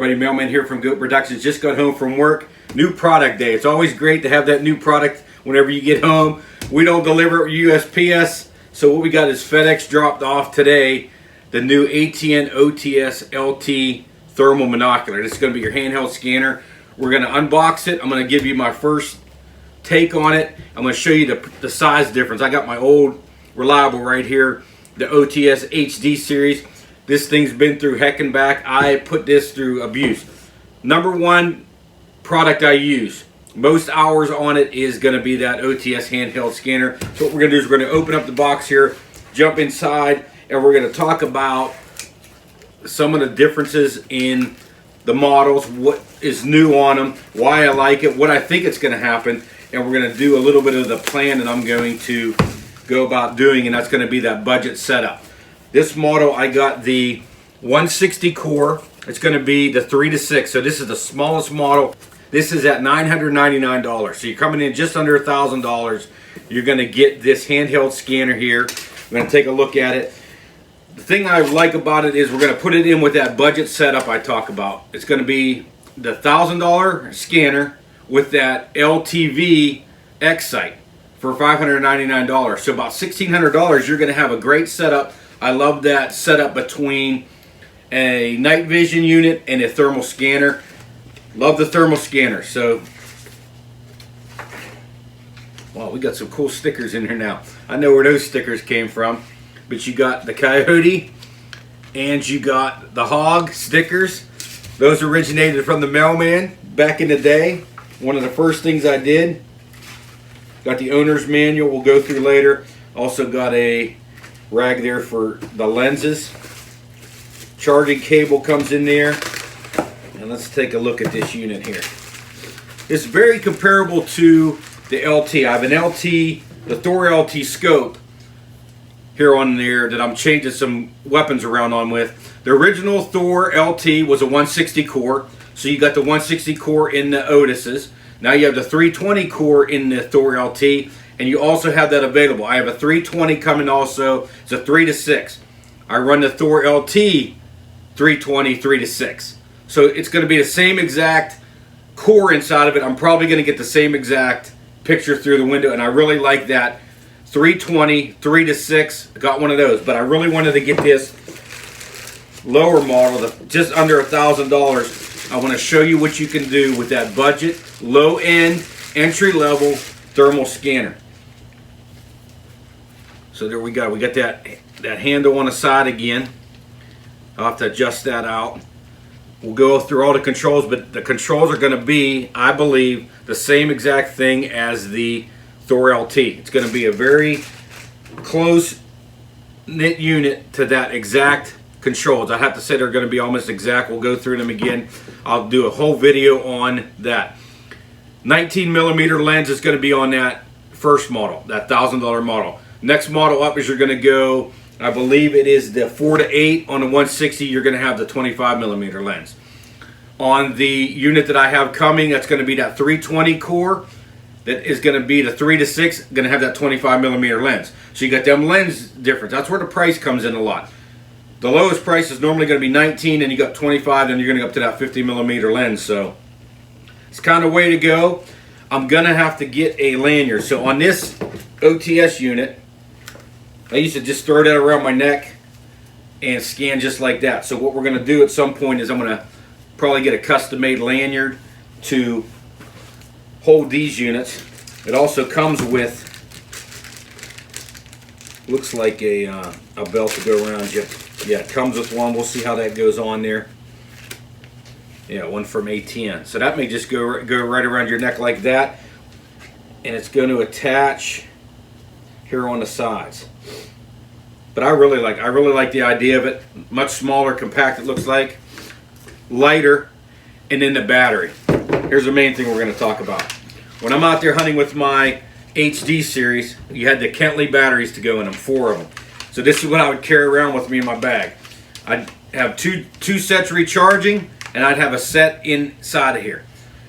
everybody, Mailman here from Goat Productions. Just got home from work. New product day. It's always great to have that new product whenever you get home. We don't deliver USPS, so what we got is FedEx dropped off today the new ATN OTS LT thermal monocular. This is going to be your handheld scanner. We're going to unbox it. I'm going to give you my first take on it. I'm going to show you the size difference. I got my old reliable right here, the OTS HD series. This thing's been through heck and back. I put this through abuse. Number one product I use, most hours on it, is going to be that OTS handheld scanner. So what we're going to do is we're going to open up the box here, jump inside, and we're going to talk about some of the differences in the models, what is new on them, why I like it, what I think it's going to happen, and we're going to do a little bit of the plan that I'm going to go about doing, and that's going to be that budget setup. This model, I got the 160 core. It's going to be the 3 to 6. So this is the smallest model. This is at $999. So you're coming in just under $1,000. You're going to get this handheld scanner here. I'm going to take a look at it. The thing I like about it is we're going to put it in with that budget setup I talk about. It's going to be the $1,000 scanner with that LTV X-Sight for $599. So about $1,600, you're going to have a great setup. I love that setup between a night vision unit and a thermal scanner. Love the thermal scanner. So, wow, we got some cool stickers in here now. I know where those stickers came from, but you got the coyote and you got the hog stickers. Those originated from the Mailman back in the day. One of the first things I did. Got the owner's manual we'll go through later. Also got a rag there for the lenses. Charging cable comes in there. And let's take a look at this unit here. It's very comparable to the LT. I have an LT, the Thor LT scope here on there that I'm changing some weapons around on with. The original Thor LT was a 160 core. So you got the 160 core in the Otis's. Now you have the 320 core in the Thor LT. And you also have that available. I have a 320 coming also. It's a 3 to 6. I run the Thor LT 320 3 to 6. So it's going to be the same exact core inside of it. I'm probably going to get the same exact picture through the window. And I really like that 320 3 to 6. I got one of those. But I really wanted to get this lower model, just under $1,000. I want to show you what you can do with that budget, low-end, entry-level thermal scanner. So there we go. We got that handle on the side again. I'll have to adjust that out. We'll go through all the controls, but the controls are going to be, I believe, the same exact thing as the Thor LT. It's going to be a very close-knit unit to that exact controls. I have to say they're going to be almost exact. We'll go through them again. I'll do a whole video on that. 19mm lens is going to be on that first model, that $1,000 model. Next model up is you're going to go, I believe it is the 4 to 8 on the 160. You're going to have the 25mm lens. On the unit that I have coming, that's going to be that 320 core. That is going to be the 3 to 6, going to have that 25mm lens. So you got them lens difference. That's where the price comes in a lot. The lowest price is normally going to be 19, and you got 25, and you're going to go up to that 50mm lens. So it's kind of way to go. I'm going to have to get a lanyard. So on this OTS unit, I used to just throw that around my neck and scan just like that. So what we're going to do at some point is I'm going to probably get a custom-made lanyard to hold these units. It also comes with, looks like a belt to go around you. Yeah, it comes with one. We'll see how that goes on there. Yeah, one from ATN. So that may just go right around your neck like that, and it's going to attach here on the sides. But I really like the idea of it. Much smaller, compact. It looks like lighter, and then the battery. Here's the main thing we're going to talk about. When I'm out there hunting with my HD series, you had the Kentley batteries to go in them, 4 of them. So this is what I would carry around with me in my bag. I'd have two sets recharging, and I'd have a set inside of here.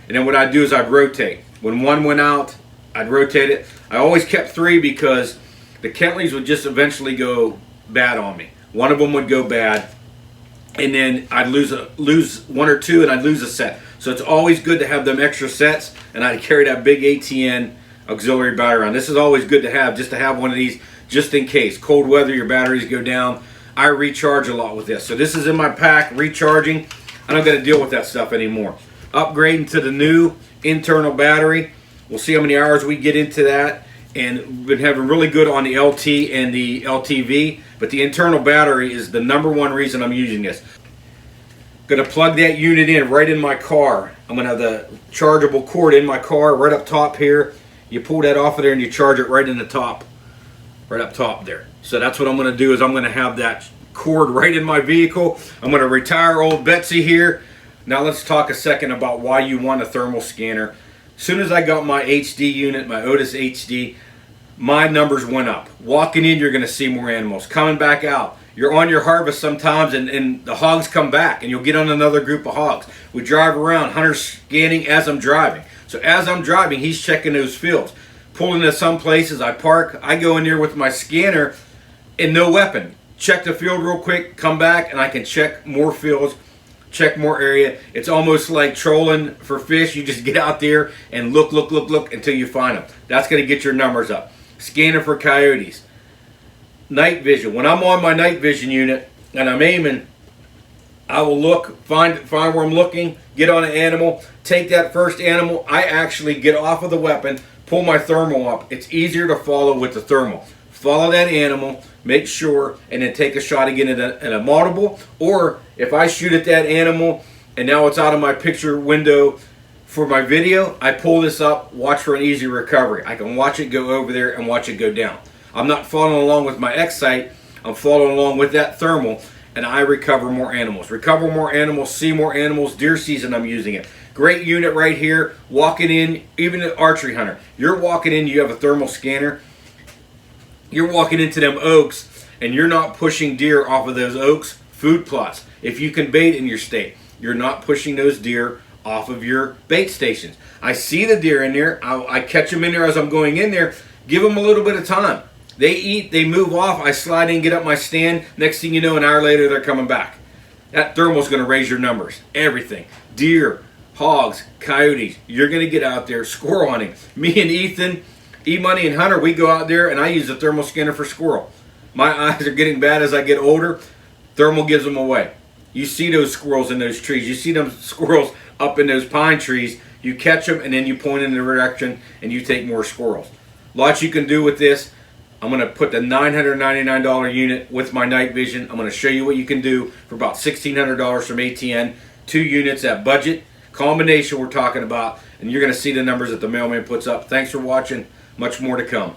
And then what I'd do is I'd rotate. When one went out, I'd rotate it. I always kept 3 because the Kentleys would just eventually go bad on me. One of them would go bad, and then I'd lose one or two, and I'd lose a set. So it's always good to have them extra sets, and I'd carry that big ATN auxiliary battery around. This is always good to have, just to have one of these just in case. Cold weather, your batteries go down. I recharge a lot with this. So this is in my pack, recharging. I don't got to deal with that stuff anymore. Upgrading to the new internal battery. We'll see how many hours we get into that. And we've been having really good on the LT and the LTV. But the internal battery is the #1 reason I'm using this. Going to plug that unit in right in my car. I'm going to have the chargeable cord in my car right up top here. You pull that off of there and you charge it right in the top. Right up top there. So that's what I'm going to do, is I'm going to have that cord right in my vehicle. I'm going to retire old Betsy here. Now let's talk a second about why you want a thermal scanner. As soon as I got my HD unit, my Otis HD, my numbers went up. Walking in, you're going to see more animals. Coming back out, you're on your harvest sometimes, and the hogs come back, and you'll get on another group of hogs. We drive around, Hunter's scanning as I'm driving. So as I'm driving, he's checking those fields. Pulling into some places, I park, I go in there with my scanner and no weapon. Check the field real quick, come back, and I can check more fields, check more area. It's almost like trolling for fish. You just get out there and look until you find them. That's going to get your numbers up. Scanning for coyotes. Night vision. When I'm on my night vision unit and I'm aiming, I will look, find where I'm looking, get on an animal, take that first animal. I actually get off of the weapon, pull my thermal up. It's easier to follow with the thermal. Follow that animal, make sure, and then take a shot again at a multiple. Or if I shoot at that animal and now it's out of my picture window for my video, I pull this up, watch for an easy recovery. I can watch it go over there and watch it go down. I'm not following along with my X sight, I'm following along with that thermal, and I recover more animals. Recover more animals, see more animals. Deer season, I'm using it. Great unit right here. Walking in, even an archery hunter. You're walking in, you have a thermal scanner. You're walking into them oaks, and you're not pushing deer off of those oaks. Food plots. If you can bait in your state, you're not pushing those deer off of your bait stations. I see the deer in there. I catch them in there as I'm going in there. Give them a little bit of time. They eat, they move off, I slide in, get up my stand. Next thing you know, an hour later, they're coming back. That thermal's going to raise your numbers. Everything. Deer, hogs, coyotes. You're going to get out there squirrel hunting. Me and Ethan, E-Money and Hunter, we go out there and I use the thermal scanner for squirrel. My eyes are getting bad as I get older. Thermal gives them away. You see those squirrels in those trees. You see them squirrels up in those pine trees. You catch them and then you point in the direction and you take more squirrels. Lots you can do with this. I'm going to put the $999 unit with my night vision. I'm going to show you what you can do for about $1,600 from ATN. 2 units at budget. Combination we're talking about. And you're going to see the numbers that the Mailman puts up. Thanks for watching. Much more to come.